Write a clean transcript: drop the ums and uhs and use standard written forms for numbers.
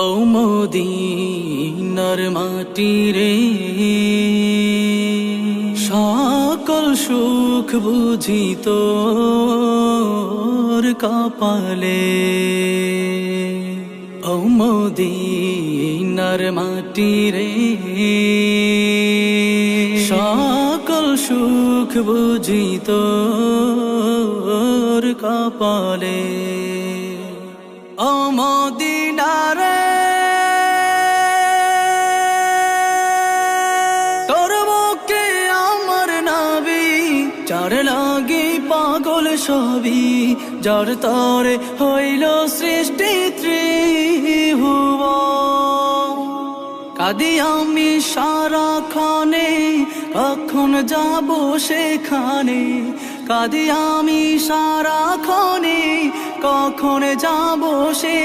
ও মদিনার মাটি রে, সকল সুখ বুঝি তোর কপালে। ও মদিনার মাটি রে, সকল সুখ বুঝি তোর কপালে। ও মদিনা রে, তোর বুকে আমার নবী, যার লাগি পাগল সবই, যার তরে হইল সৃষ্টি ত্রিভুবন। কাঁদি আমি সারাক্ষণে, কখন যাব সেখানে। কাঁদি আমি সারাক্ষণে, কখন যাব সে